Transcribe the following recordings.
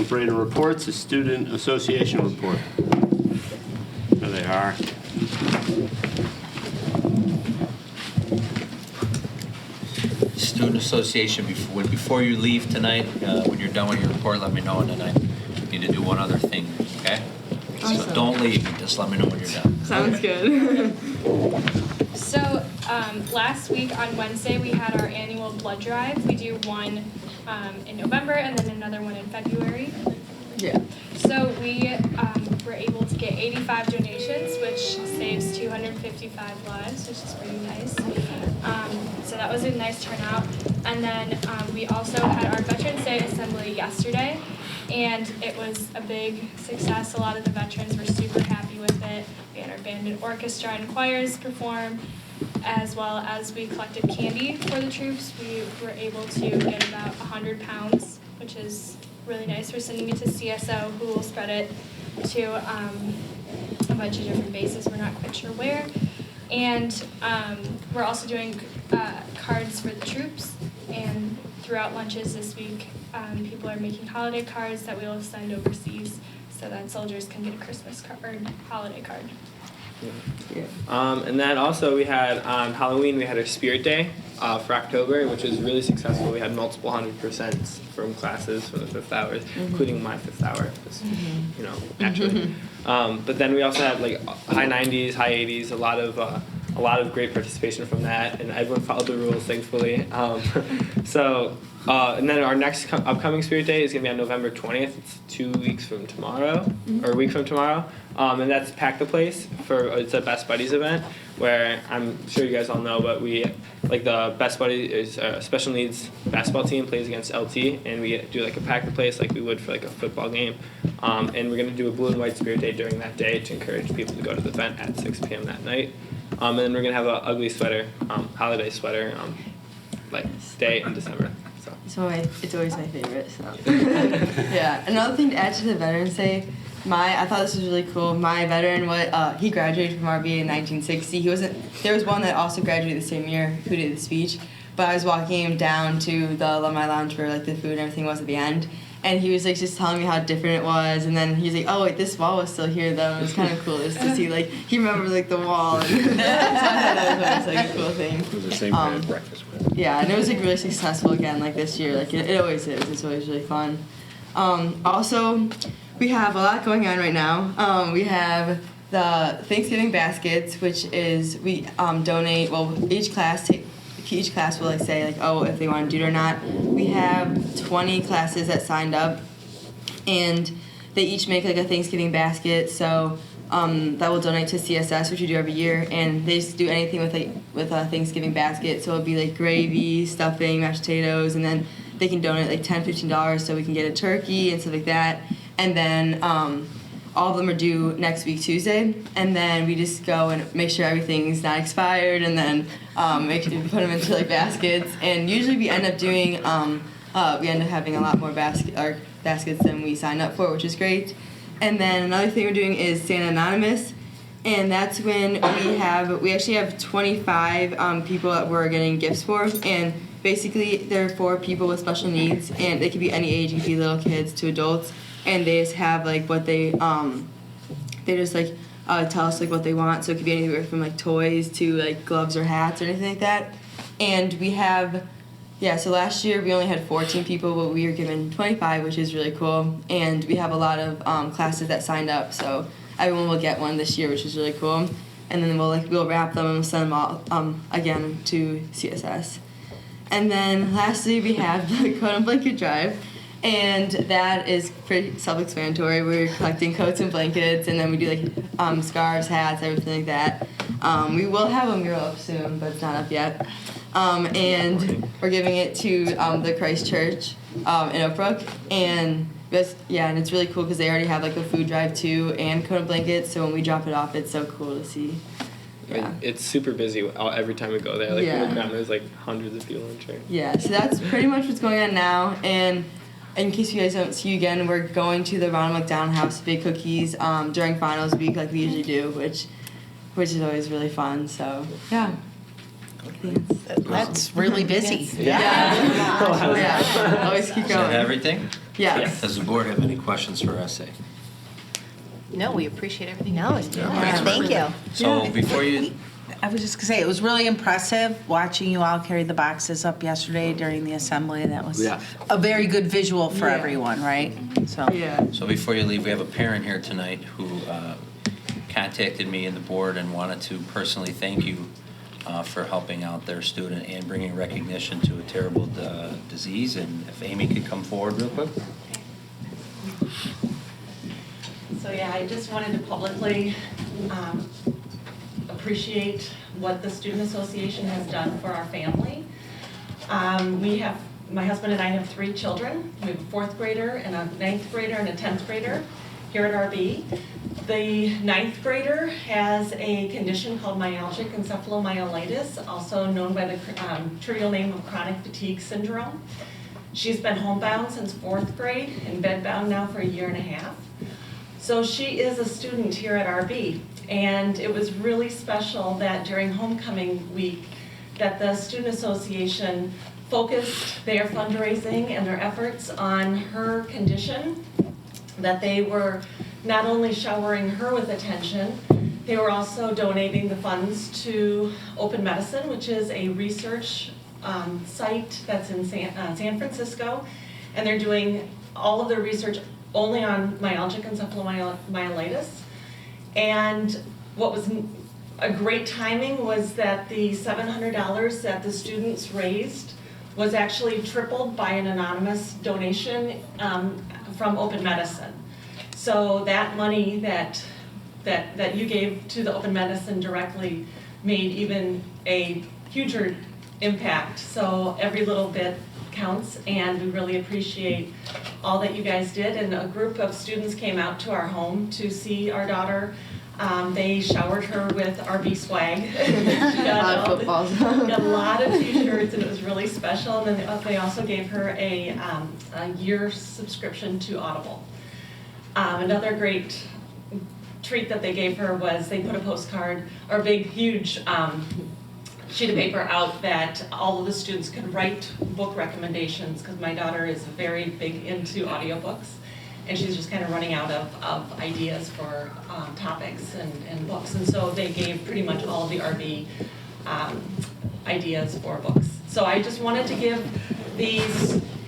operator reports, the Student Association report. There they are. Student Association, before you leave tonight, when you're done with your report, let me know, and then I need to do one other thing, okay? Awesome. So don't leave, just let me know when you're done. Sounds good. So last week on Wednesday, we had our annual blood drive. We do one in November and then another one in February. Yeah. So we were able to get 85 donations, which saves 255 lives, which is pretty nice. So that was a nice turnout. And then we also had our Veterans Day Assembly yesterday, and it was a big success. A lot of the veterans were super happy with it. We had our band and orchestra and choirs perform, as well as we collected candy for the troops. We were able to get about 100 pounds, which is really nice. We're sending it to CSO, who will spread it to a bunch of different bases. We're not quite sure where. And we're also doing cards for the troops. And throughout lunches this week, people are making holiday cards that we will send overseas so that soldiers can get a Christmas card or holiday card. Yeah. And then also we had on Halloween, we had our Spirit Day for October, which was really successful. We had multiple 100% from classes from the fifth hours, including my fifth hour, just, you know, naturally. But then we also had like high 90s, high 80s, a lot of great participation from that, and everyone followed the rules, thankfully. And then our next upcoming Spirit Day is going to be on November 20th. It's 2 weeks from tomorrow, or a week from tomorrow. And that's Pack the Place. It's a Best Buddies event where I'm sure you guys all know, but the Best Buddies is a special needs basketball team plays against LT, and we do like a Pack the Place like we would for like a football game. And we're going to do a blue and white Spirit Day during that day to encourage people to go to the event at 6 p.m. that night. And then we're going to have an ugly sweater, holiday sweater, day in December. So it's always my favorite. So yeah. Another thing to add to the Veterans Day, I thought this was really cool. My veteran, he graduated from RBA in 1960. There was one that also graduated the same year who did the speech, but I was walking him down to the alumni lounge where like the food and everything was at the end. And he was like just telling me how different it was, and then he's like, "Oh wait, this wall was still here though." And it was kind of cool just to see like he remembered like the wall. And so I thought that was like a cool thing. It was the same kind of breakfast with. Yeah, and it was like really successful again like this year. Like it always is. It's always really fun. Also, we have a lot going on right now. We have the Thanksgiving baskets, which is we donate. Well, each class will like say like, oh, if they want to do it or not. We have 20 classes that signed up, and they each make like a Thanksgiving basket. So that will donate to CSS, which we do every year, and they just do anything with a Thanksgiving basket. So it'll be like gravy, stuffing, mashed potatoes, and then they can donate like $10, $15 so we can get a turkey and stuff like that. And then all of them are due next week Tuesday, and then we just go and make sure everything's not expired, and then put them into like baskets. And usually we end up doing having a lot more baskets than we signed up for, which is great. And then another thing we're doing is Santa Anonymous, and that's when we actually have 25 people that we're getting gifts for, and basically they're for people with special needs, and they could be any age. It could be little kids to adults. And they just have like what they just like tell us like what they want. So it could be anywhere from like toys to like gloves or hats or anything like that. And we have, so last year we only had 14 people, but we were given 25, which is really cool. And we have a lot of classes that signed up, so everyone will get one this year, which is really cool. And then we'll wrap them and send them all again to CSS. And then lastly we have the Coat and Blanket Drive. And that is pretty self-explanatory. We're collecting coats and blankets, and then we do like scarves, hats, everything like that. We will have a mural up soon, but it's not up yet. And we're giving it to the Christ Church in Oak Brook, and it's really cool because they already have like a food drive too and coat and blankets. So when we drop it off, it's so cool to see. Yeah. It's super busy every time we go there. Like we look around, there's like hundreds of people in church. Yeah, so that's pretty much what's going on now. And in case you guys don't see you again, we're going to the Ronald McDonald House to bake cookies during finals week like we usually do, which is always really fun. So yeah. That's really busy. Yeah. Always keep Is that going. everything? Yes. Does the board have any questions for SA? No, we appreciate everything. No, it's good. Thanks for Thank you. everything. So before you, I was just gonna say, it was really impressive watching you all carry the boxes up yesterday during the assembly. That was Yeah. a very good visual for Yeah. everyone, right? So, Yeah. so before you leave, we have a parent here tonight who contacted me and the board and wanted to personally thank you for helping out their student and bringing recognition to a terrible disease. And if Amy could come forward real quick. So yeah, I just wanted to publicly appreciate what the Student Association has done for our family. My husband and I have 3 children. We have a 4th grader and a 9th grader and a 10th grader here at RB. The 9th grader has a condition called myalgic encephalomyelitis, also known by the trivial name of chronic fatigue syndrome. She's been homebound since 4th grade and bedbound now for a year and a half. So she is a student here at RB, and it was really special that during homecoming week that the Student Association focused their fundraising and their efforts on her condition, that they were not only showering her with attention, they were also donating the funds to Open Medicine, which is a research site that's in San Francisco, and they're doing all of their research only on myalgic encephalomyelitis. And what was a great timing was that the $700 that the students raised was actually tripled by an anonymous donation from Open Medicine. So that money that you gave to the Open Medicine directly made even a huger impact. So every little bit counts, and we really appreciate all that you guys did. And a group of students came out to our home to see our daughter. They showered her with RB swag. She got A lot of footballs. got a lot of t-shirts, and it was really special. And then they also gave her a year subscription to Audible. Another great treat that they gave her was they put a postcard, or a big, huge sheet of paper out that all of the students could write book recommendations, because my daughter is very big into audiobooks, and she's just kind of running out of ideas for topics and books. And so they gave pretty much all of the RB ideas for books. So I just wanted to give the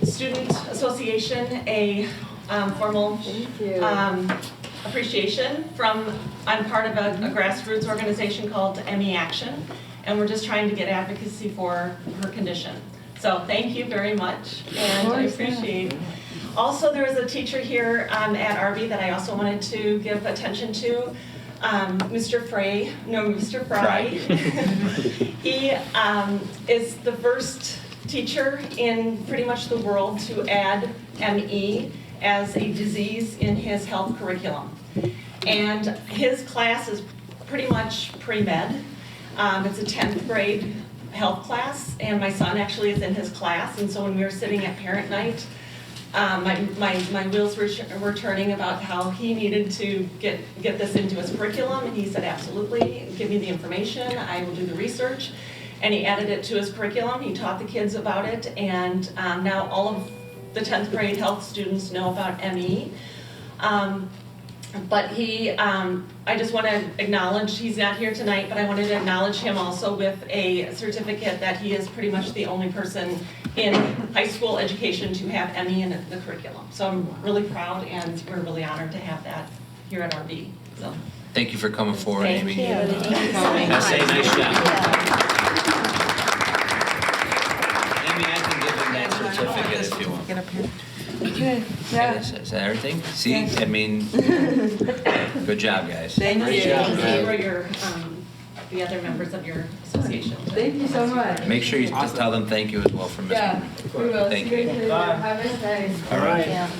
Student Association a formal appreciation I'm part of a grassroots organization called ME Action, and we're just trying to get advocacy for her condition. So thank you very much, and I appreciate. Also, there was a teacher here at RB that I also wanted to give attention to, Mr. Fry. He is the first teacher in pretty much the world to add ME as a disease in his health curriculum. And his class is pretty much pre-med. It's a 10th grade health class, and my son actually is in his class. And so when we were sitting at parent night, my wheels were turning about how he needed to get this into his curriculum, and he said, absolutely, give me the information, I will do the research. And he added it to his curriculum, he taught the kids about it, and now all of the 10th grade health students know about ME. But I just want to acknowledge, he's not here tonight, but I wanted to acknowledge him also with a certificate that he is pretty much the only person in high school education to have ME in the curriculum. So I'm really proud, and we're really honored to have that here at RB. So. Thank you for coming forward, Thank Amy. you. SA, nice job. Amy, I can give him that certificate if you want. get up here. Okay. Okay, Yeah. is that everything? See, I mean, good job, guys. Thank you. Thank you for your, the other members of your association. Thank you so much. Make sure you tell them thank you as well for Ms. Yeah, we will. Thank See you you. guys later. Have a nice day. All right. Yeah.